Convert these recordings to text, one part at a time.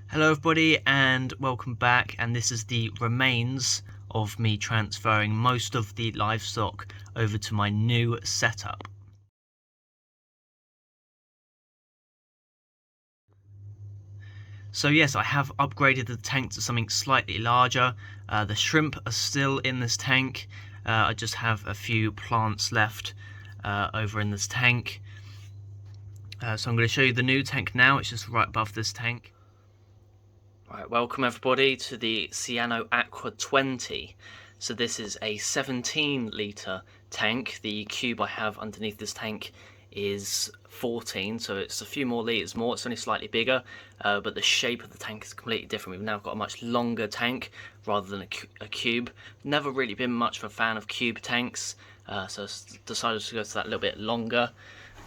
Hello everybody and welcome back, and this is the remains of me transferring most of the livestock over to my new setup. So yes, I have upgraded the tank to something slightly larger. The shrimp are still in this tank. I just have a few plants left over in this tank. So I'm going to show you the new tank now. It's just right above this tank. Right, welcome everybody to the Sienna Aqua 20. So this is a 17 litre tank. The cube I have underneath this tank is 14, so it's a few more litres more. It's only slightly bigger, but the shape of the tank is completely different. We've now got a much longer tank rather than a cube. Never really been much of a fan of cube tanks, so I decided to go to that little bit longer.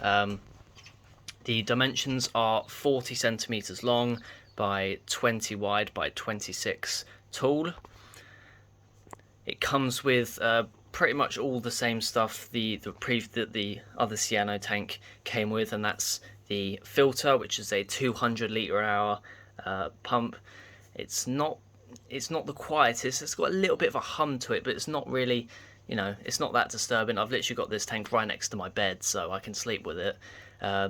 The dimensions are 40 centimetres long by 20 wide by 26 tall. It comes with pretty much all the same stuff the other Sienna tank came with, and that's the filter, which is a 200 litre hour pump. It's not the quietest. It's got a little bit of a hum to it, but it's not really, you know, it's not that disturbing. I've literally got this tank right next to my bed, so I can sleep with it.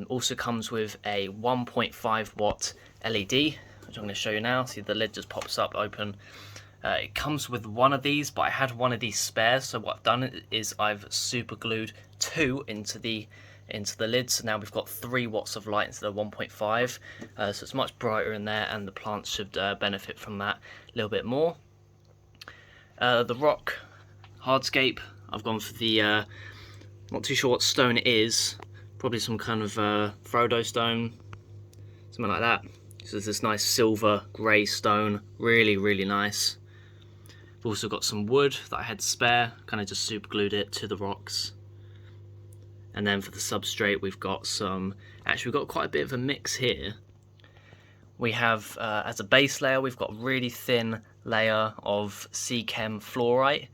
Also comes with a 1.5 watt LED, which I'm going to show you now. See, the lid just pops up open. It comes with one of these, but I had one of these spares, so what I've done is I've super glued two into the lid, so now we've got 3 watts of light instead of 1.5, so it's much brighter in there, and the plants should benefit from that a little bit more. The rock Hardscape, I've gone for the not too sure what stone it is, probably some kind of Frodo stone, something like that. So there's this nice silver grey stone, really nice. I've also got some wood that I had spare, kind of just super glued it to the rocks. And then for the substrate, we've got actually we've got quite a bit of a mix here. We have, as a base layer, we've got a really thin layer of sea chem fluorite,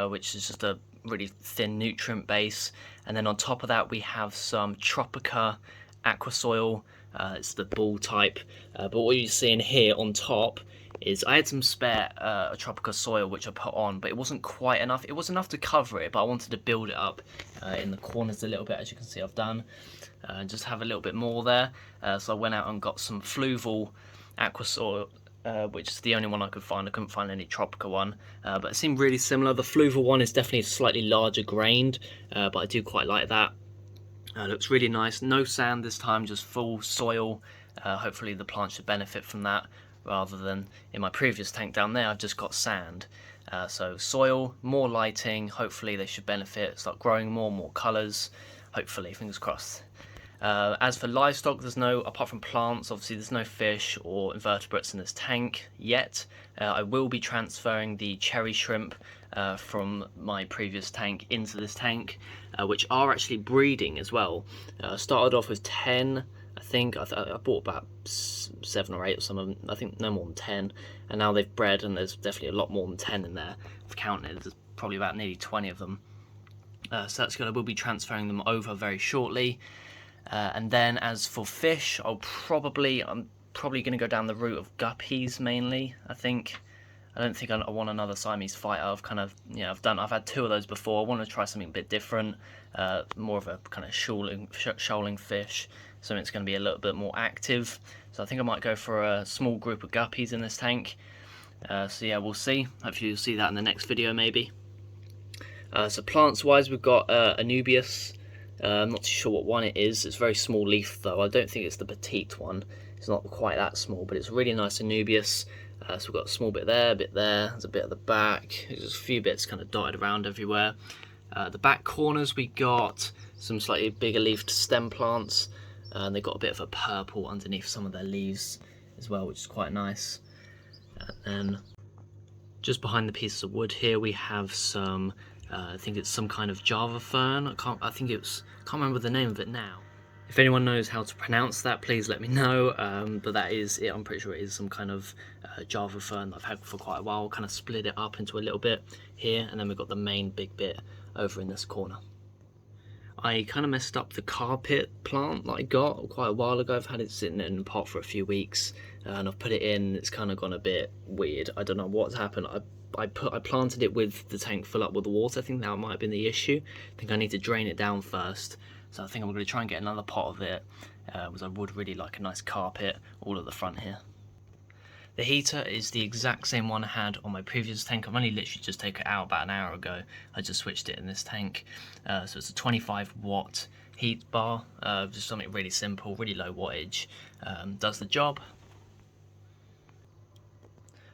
which is just a really thin nutrient base. And then on top of that, we have some Tropica aqua soil. It's the ball type, but what you're seeing here on top is I had some spare Tropica soil which I put on, but it wasn't quite enough. It was enough to cover it, but I wanted to build it up in the corners a little bit, as you can see I've done, and just have a little bit more there. So I went out and got some fluval aqua soil, which is the only one I could find. I couldn't find any Tropica one, but it seemed really similar. The fluval one is definitely slightly larger grained, but I do quite like that. Looks really nice. No sand this time, just full soil. Hopefully the plant should benefit from that, rather than in my previous tank down there I've just got sand. So soil, more lighting, hopefully they should benefit, start growing more colours, hopefully, fingers crossed. As for livestock, there's no, apart from plants, obviously there's no fish or invertebrates in this tank yet. I will be transferring the cherry shrimp from my previous tank into this tank, which are actually breeding as well. Started off with 10, I think. I bought about 7 or 8 or some of them, I think no more than 10, and now they've bred, and there's definitely a lot more than 10 in there. I've counted, there's probably about nearly 20 of them. So that's good. I will be transferring them over very shortly. And then as for fish, I'm probably going to go down the route of guppies mainly, I think. I don't think I want another Siamese fighter. I've kind of, you know, I've had 2 of those before. I want to try something a bit different, more of a kind of shoaling fish, something that's going to be a little bit more active. So I think I might go for a small group of guppies in this tank. So yeah, we'll see. Hopefully you'll see that in the next video maybe. So plants wise, we've got Anubias. I'm not too sure what one it is. It's a very small leaf though. I don't think it's the petite one. It's not quite that small, but it's really nice Anubias. So we've got a small bit there, there's a bit at the back. There's a few bits kind of dotted around everywhere. The back corners, we got some slightly bigger leafed stem plants, and they've got a bit of a purple underneath some of their leaves as well, which is quite nice. And then just behind the pieces of wood here, we have some, I think it's some kind of Java fern. I can't remember the name of it now. If anyone knows how to pronounce that, please let me know. But that is it. I'm pretty sure it is some kind of Java fern that I've had for quite a while. Kind of split it up into a little bit here, and then we've got the main big bit over in this corner. I kind of messed up the carpet plant that I got quite a while ago. I've had it sitting in a pot for a few weeks, and I've put it in. It's kind of gone a bit weird. I don't know what's happened. I planted it with the tank full up with water. I think that might have been the issue. I think I need to drain it down first. So I think I'm going to try and get another pot of it, because I would really like a nice carpet all at the front here. The heater is the exact same one I had on my previous tank. I've only literally just taken it out about an hour ago. I just switched it in this tank. So it's a 25 watt heat bar, just something really simple, really low wattage, does the job.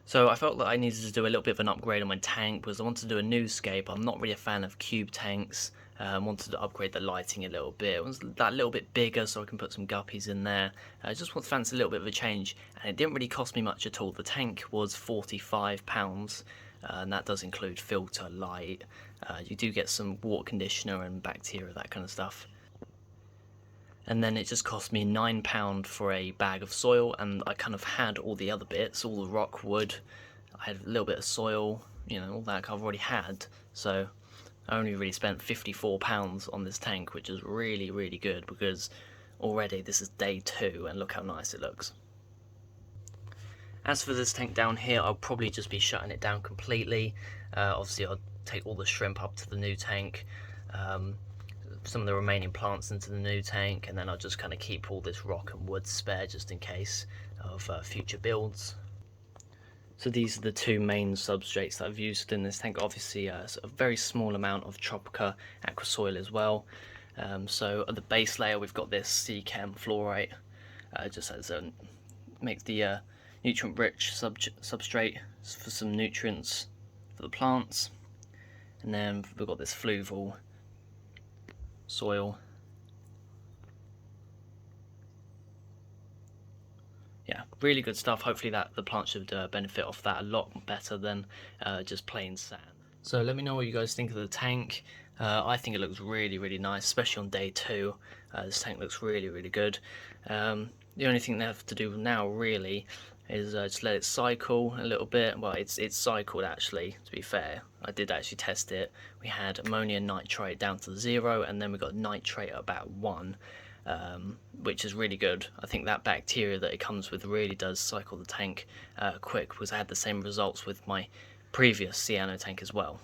So I felt that I needed to do a little bit of an upgrade on my tank because I wanted to do a new scape. I'm not really a fan of cube tanks. I wanted to upgrade the lighting a little bit. I wanted that a little bit bigger so I can put some guppies in there. I just want to fancy a little bit of a change, and it didn't really cost me much at all. The tank was £45, and that does include filter, light. You do get some water conditioner and bacteria, that kind of stuff. And then it just cost me £9 for a bag of soil, and I kind of had all the other bits, all the rock wood. I had a little bit of soil, you know, all that I've already had. So I only really spent £54 on this tank, which is really, really good because already this is day 2 and look how nice it looks. As for this tank down here, I'll probably just be shutting it down completely. Obviously I'll take all the shrimp up to the new tank, some of the remaining plants into the new tank, and then I'll just kind of keep all this rock and wood spare just in case of future builds. So these are the two main substrates that I've used in this tank. Obviously a very small amount of Tropica aqua soil as well. So at the base layer we've got this sea chem fluorite, just as a makes the nutrient rich substrate for some nutrients for the plants. And then we've got this fluval soil. Yeah, really good stuff. Hopefully that the plant should benefit off that a lot better than just plain sand. So let me know what you guys think of the tank. I think it looks really, really nice, especially on day 2. This tank looks really, really good. The only thing they have to do now really is just let it cycle a little bit. Well, it's cycled actually, to be fair. I did actually test it. We had ammonium nitrate down to 0, and then we got nitrate at about 1, which is really good. I think that bacteria that it comes with really does cycle the tank quick, because I had the same results with my previous Sienna tank as well.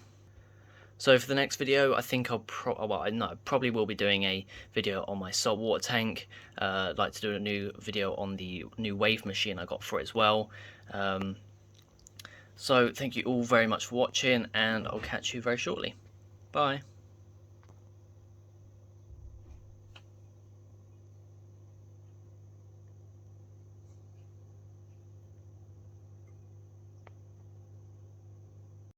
So for the next video, I think I probably will be doing a video on my saltwater tank. I'd like to do a new video on the new wave machine I got for it as well. So thank you all very much for watching, and I'll catch you very shortly. Bye.